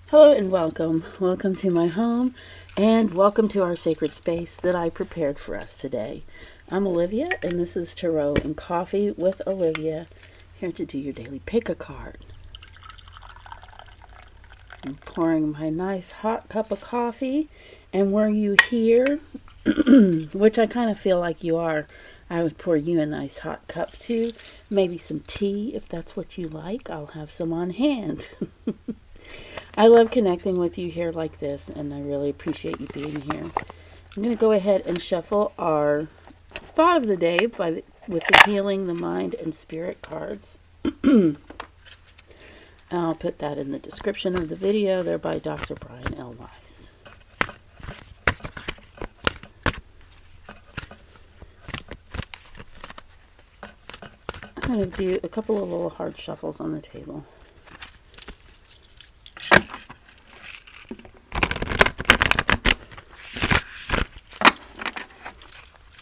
Hello and welcome. Welcome to my home and welcome to our sacred space that I prepared for us today. I'm Olivia and this is Tarot and Coffee with Olivia, here to do your daily pick a card. I'm pouring my nice hot cup of coffee, and were you here, which I kind of feel like you are, I would pour you a nice hot cup too. Maybe some tea if that's what you like. I'll have some on hand. I love connecting with you here like this, and I really appreciate you being here. I'm going to go ahead and shuffle our thought of the day with the Healing the Mind and Spirit cards. I'll put that in the description of the video. They're by Dr. Brian L. Weiss. I'm going to do a couple of little hard shuffles on the table.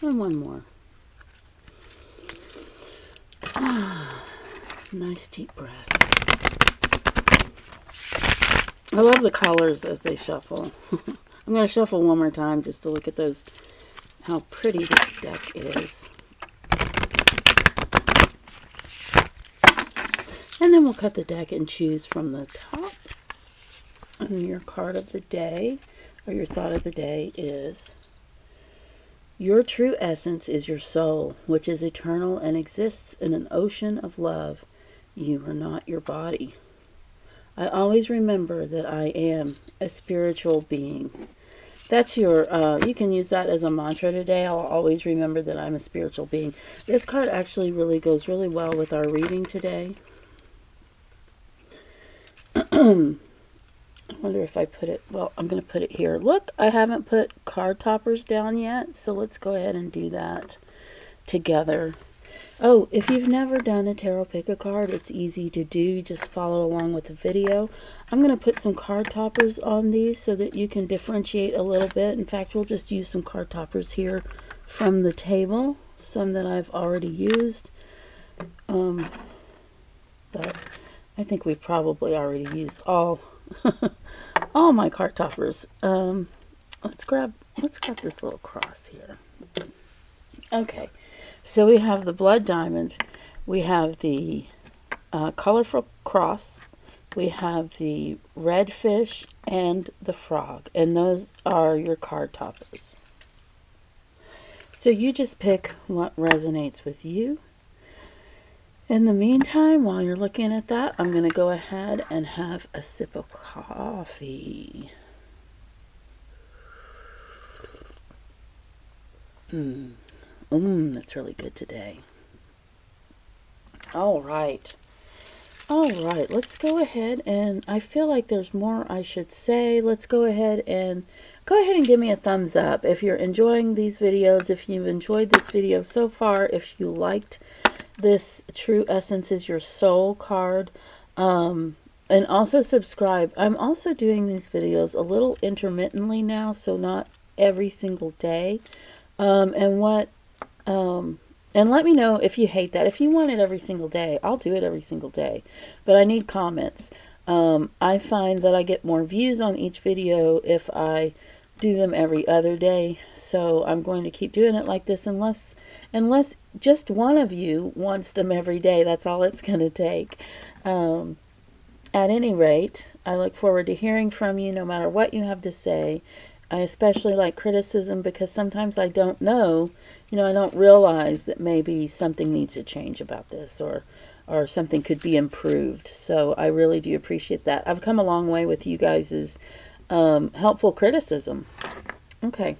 And one more. Nice deep breath. I love the colors as they shuffle. I'm going to shuffle one more time just to look at those, how pretty this deck is. And then we'll cut the deck and choose from the top. And your card of the day, or your thought of the day is: your true essence is your soul, which is eternal and exists in an ocean of love. You are not your body. I always remember that I am a spiritual being. That's your, you can use that as a mantra today. I'll always remember that I'm a spiritual being. This card actually really goes really well with our reading today. I wonder if I put it, well, I'm going to put it here. Look, I haven't put card toppers down yet, so let's go ahead and do that together. Oh, if you've never done a tarot pick a card, it's easy to do. Just follow along with the video. I'm going to put some card toppers on these so that you can differentiate a little bit. In fact, we'll just use some card toppers here from the table, some that I've already used. But I think we've probably already used all my card toppers. Let's grab this little cross here. Okay, so we have the blood diamond, we have the colorful cross, we have the red fish, and the frog, and those are your card toppers. So you just pick what resonates with you. In the meantime, while you're looking at that, I'm going to go ahead and have a sip of coffee. That's really good today. All right, let's go ahead, and I feel like there's more I should say. Let's go ahead and give me a thumbs up if you're enjoying these videos, if you've enjoyed this video so far, if you liked this True Essence is Your Soul card, and also subscribe. I'm also doing these videos a little intermittently now, so not every single day. And let me know if you hate that. If you want it every single day, I'll do it every single day, but I need comments. I find that I get more views on each video if I do them every other day, so I'm going to keep doing it like this unless just one of you wants them every day. That's all it's going to take. At any rate, I look forward to hearing from you no matter what you have to say. I especially like criticism because sometimes I don't know, I don't realize that maybe something needs to change about this, or something could be improved. So I really do appreciate that. I've come a long way with you guys' helpful criticism. Okay.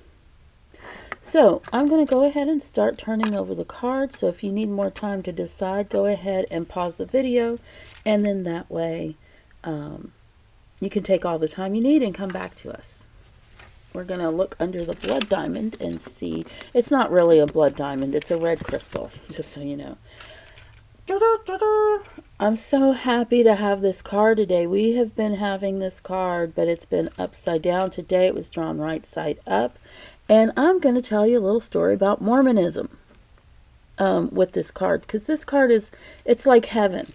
So I'm going to go ahead and start turning over the cards. So if you need more time to decide, go ahead and pause the video, and then that way you can take all the time you need and come back to us. We're going to look under the blood diamond and see. It's not really a blood diamond. It's a red crystal, just so you know. I'm so happy to have this card today. We have been having this card, but it's been upside down. Today it was drawn right side up. And I'm going to tell you a little story about Mormonism with this card, because this card it's like heaven.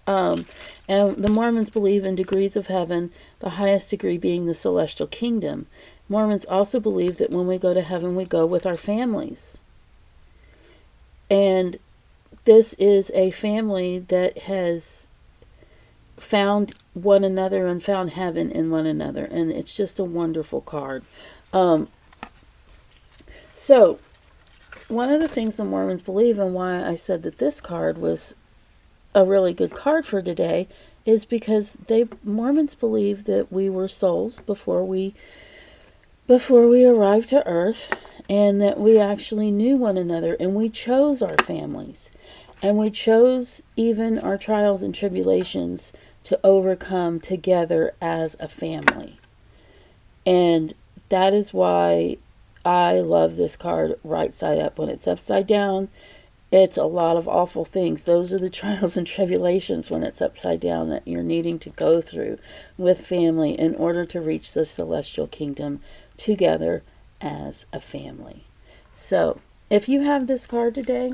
Um, and the Mormons believe in degrees of heaven, the highest degree being the celestial kingdom. Mormons also believe that when we go to heaven, we go with our families. And this is a family that has found one another and found heaven in one another. And it's just a wonderful card. So, one of the things the Mormons believe, and why I said that this card was a really good card for today, is because Mormons believe that we were souls before we arrived to earth, and that we actually knew one another, and we chose our families, and we chose even our trials and tribulations to overcome together as a family. And that is why I love this card right side up. When it's upside down, it's a lot of awful things. Those are the trials and tribulations when it's upside down that you're needing to go through with family in order to reach the celestial kingdom together as a family. So, if you have this card today,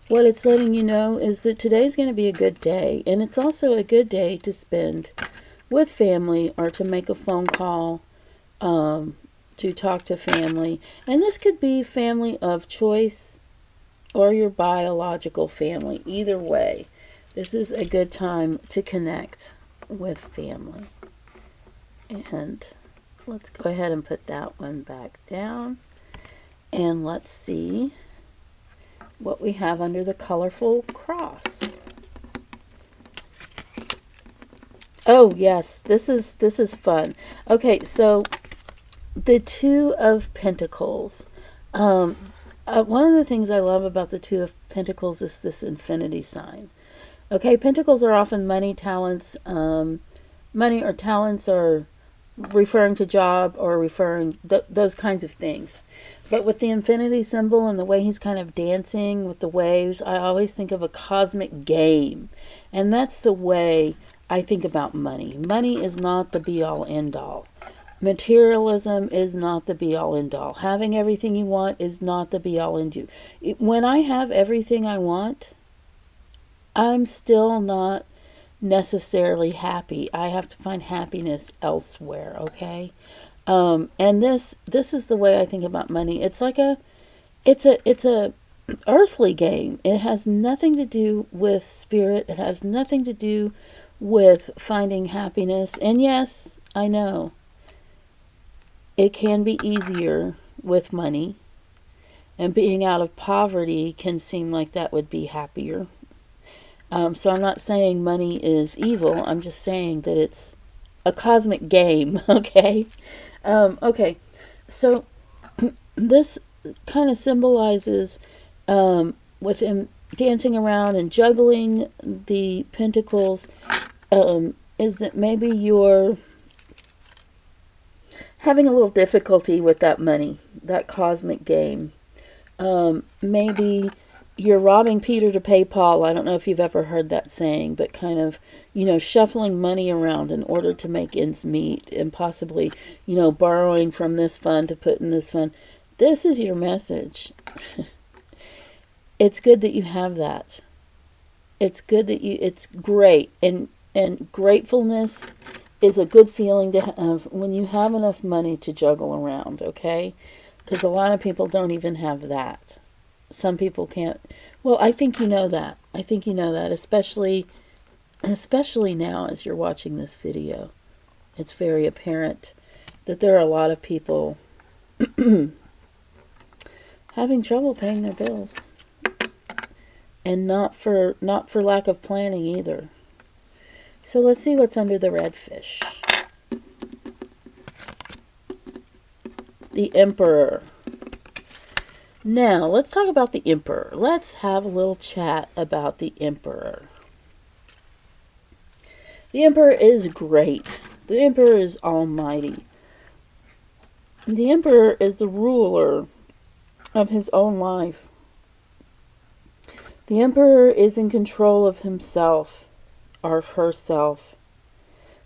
what it's letting you know is that today's going to be a good day. And it's also a good day to spend with family or to make a phone call, to talk to family. And this could be family of choice or your biological family. Either way, this is a good time to connect with family. And let's go ahead and put that one back down. And let's see what we have under the Colourful Cross. Oh yes, this is fun. Okay, so the Two of Pentacles. One of the things I love about the Two of Pentacles is this infinity sign. Okay, pentacles are often money, talents, money or talents, or referring to job, or referring those kinds of things. But with the infinity symbol and the way he's kind of dancing with the waves, I always think of a cosmic game. And that's the way I think about money. Money is not the be-all, end-all. Materialism is not the be-all, end-all. Having everything you want is not the be-all, end-all. When I have everything I want, I'm still not necessarily happy. I have to find happiness elsewhere, okay? And this is the way I think about money. It's like it's a earthly game. It has nothing to do with spirit. It has nothing to do with finding happiness. And yes, I know it can be easier with money, and being out of poverty can seem like that would be happier. So I'm not saying money is evil. I'm just saying that it's a cosmic game, okay? Okay, so this kind of symbolizes, with him dancing around and juggling the pentacles, is that maybe you're having a little difficulty with that money, that cosmic game. Maybe you're robbing Peter to pay Paul. I don't know if you've ever heard that saying, but kind of, shuffling money around in order to make ends meet, and possibly, borrowing from this fund to put in this fund. This is your message. It's good that you have that. It's good that it's great. And gratefulness is a good feeling to have when you have enough money to juggle around, okay? Because a lot of people don't even have that. Some people can't. Well, I think you know that. I think you know that, especially now as you're watching this video. It's very apparent that there are a lot of people having trouble paying their bills. And not for lack of planning either. So let's see what's under the red fish. The Emperor. Now, let's talk about the Emperor. Let's have a little chat about the Emperor. The Emperor is great. The Emperor is almighty. The Emperor is the ruler of his own life. The Emperor is in control of himself, or herself.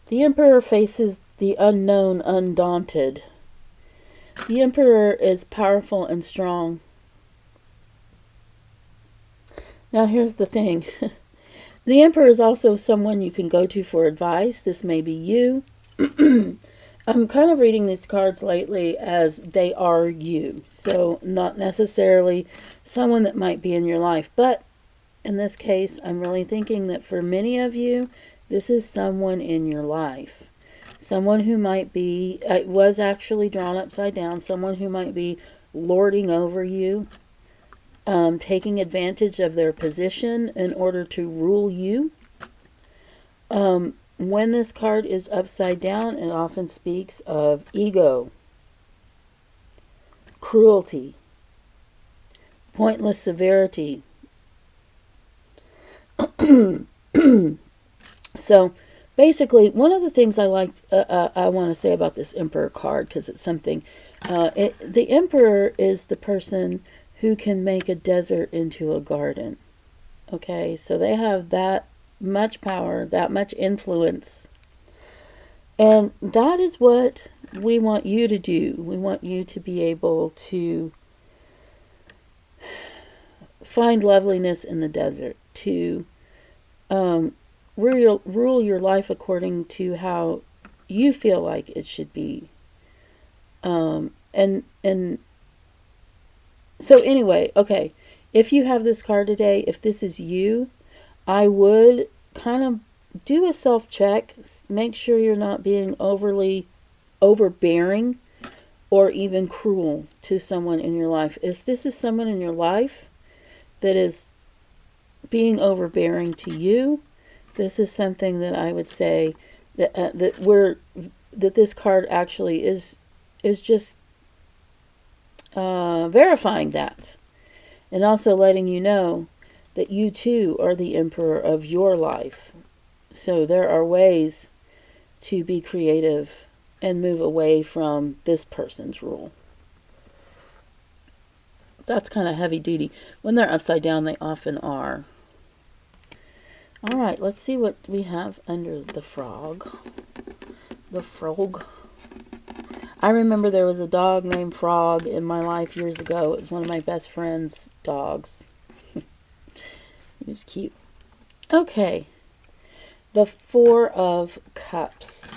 The Emperor faces the unknown undaunted. The Emperor is powerful and strong. Now, here's the thing. The Emperor is also someone you can go to for advice. This may be you. I'm kind of reading these cards lately as they are you. So, not necessarily someone that might be in your life. But in this case, I'm really thinking that for many of you, this is someone in your life. Someone who might be, it was actually drawn upside down, someone who might be lording over you, taking advantage of their position in order to rule you. When this card is upside down, it often speaks of ego, cruelty, pointless severity. So, basically, one of the things I want to say about this Emperor card, because it's something, the Emperor is the person who can make a desert into a garden. Okay, so they have that much power, that much influence. And that is what we want you to do. We want you to be able to find loveliness in the desert, to rule your life according to how you feel like it should be. And so anyway, okay, if you have this card today, if this is you, I would kind of do a self-check. Make sure you're not being overly overbearing or even cruel to someone in your life. If this is someone in your life that is being overbearing to you, this is something that I would say that that this card actually is just verifying that, and also letting you know that you too are the emperor of your life. So there are ways to be creative and move away from this person's rule. That's kind of heavy duty. When they're upside down, they often are. All right, let's see what we have under the frog. The frog. I remember there was a dog named Frog in my life years ago. It was one of my best friend's dogs. He was cute. Okay. The Four of Cups.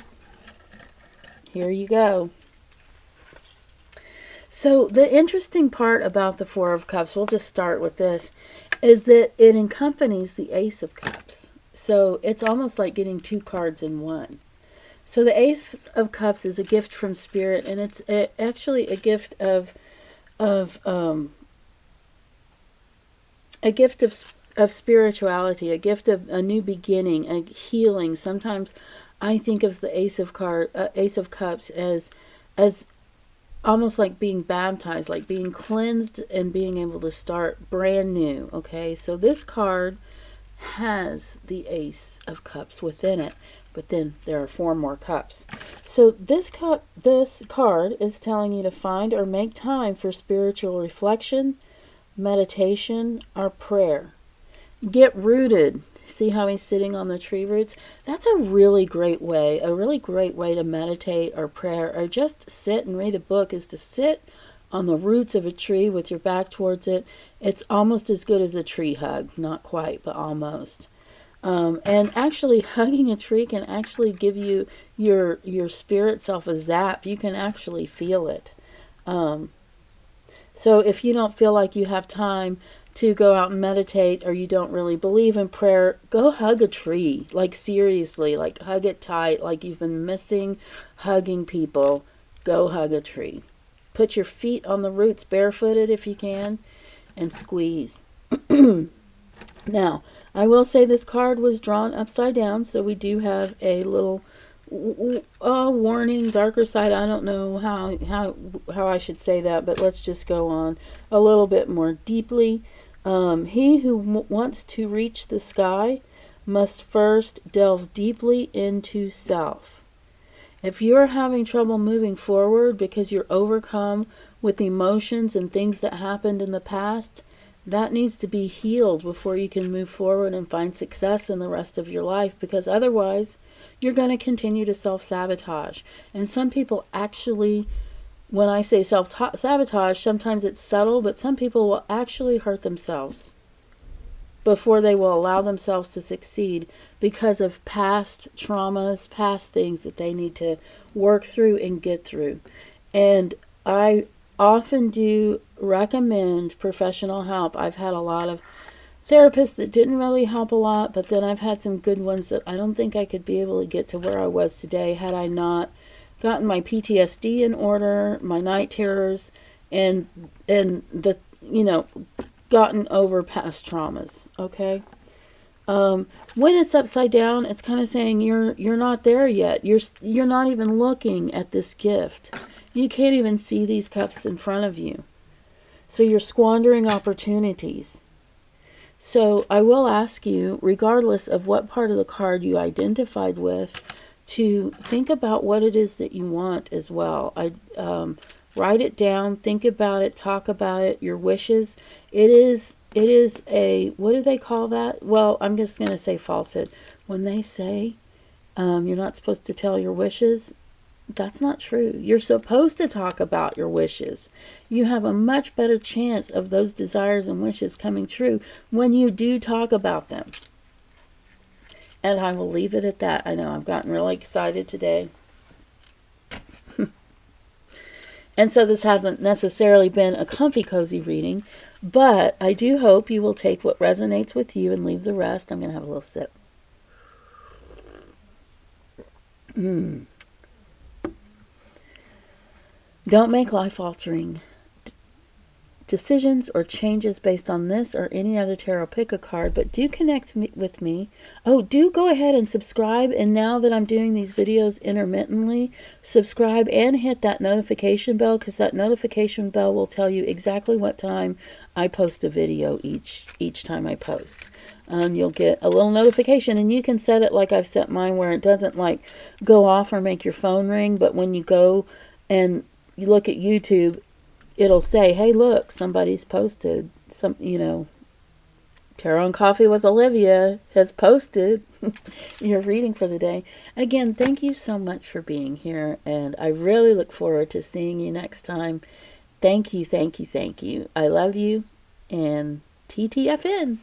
Here you go. So the interesting part about the Four of Cups, we'll just start with this, is that it accompanies the Ace of Cups. So it's almost like getting two cards in one. So the Ace of Cups is a gift from Spirit, and it's actually a gift of spirituality, a gift of a new beginning, a healing. Sometimes I think of the Ace of Cups as almost like being baptized, like being cleansed and being able to start brand new. Okay, so this card has the Ace of Cups within it, but then there are four more cups. So this card is telling you to find or make time for spiritual reflection, meditation, or prayer. Get rooted. See how he's sitting on the tree roots? That's a really great way to meditate or prayer or just sit and read a book, is to sit on the roots of a tree with your back towards it. It's almost as good as a tree hug. Not quite, but almost. And actually hugging a tree can actually give you your spirit self a zap. You can actually feel it. So if you don't feel like you have time to go out and meditate, or you don't really believe in prayer, go hug a tree. Like seriously, like hug it tight, like you've been missing hugging people. Go hug a tree. Put your feet on the roots, barefooted if you can, and squeeze. Now, I will say this card was drawn upside down, so we do have a little warning, darker side. I don't know how I should say that, but let's just go on a little bit more deeply. He who wants to reach the sky must first delve deeply into self. If you're having trouble moving forward because you're overcome with emotions and things that happened in the past, that needs to be healed before you can move forward and find success in the rest of your life, because otherwise you're going to continue to self-sabotage. And some people actually, when I say self-sabotage, sometimes it's subtle, but some people will actually hurt themselves. before they will allow themselves to succeed because of past traumas, past things that they need to work through and get through. And I often do recommend professional help. I've had a lot of therapists that didn't really help a lot, but then I've had some good ones that I don't think I could be able to get to where I was today had I not gotten my PTSD in order, my night terrors, and the, you know, gotten over past traumas. Okay. When it's upside down, it's kind of saying you're not there yet. You're not even looking at this gift. You can't even see these cups in front of you. So you're squandering opportunities. So I will ask you, regardless of what part of the card you identified with, to think about what it is that you want as well. Write it down, think about it, talk about it, your wishes. It is a, what do they call that? Well, I'm just going to say falsehood. When they say you're not supposed to tell your wishes, that's not true. You're supposed to talk about your wishes. You have a much better chance of those desires and wishes coming true when you do talk about them. And I will leave it at that. I know I've gotten really excited today. And so this hasn't necessarily been a comfy cozy reading, but I do hope you will take what resonates with you and leave the rest. I'm going to have a little sip. Don't make life-altering decisions or changes based on this or any other tarot pick a card, but do connect with me. Oh, do go ahead and subscribe. And now that I'm doing these videos intermittently, subscribe and hit that notification bell, because that notification bell will tell you exactly what time I post a video each time I post. You'll get a little notification, and you can set it like I've set mine, where it doesn't like go off or make your phone ring, but when you go and you look at YouTube, it'll say, hey, look, somebody's posted some, you know, Tarot and Coffee with Olivia has posted your reading for the day. Again, thank you so much for being here, and I really look forward to seeing you next time. Thank you, thank you, thank you. I love you, and TTFN.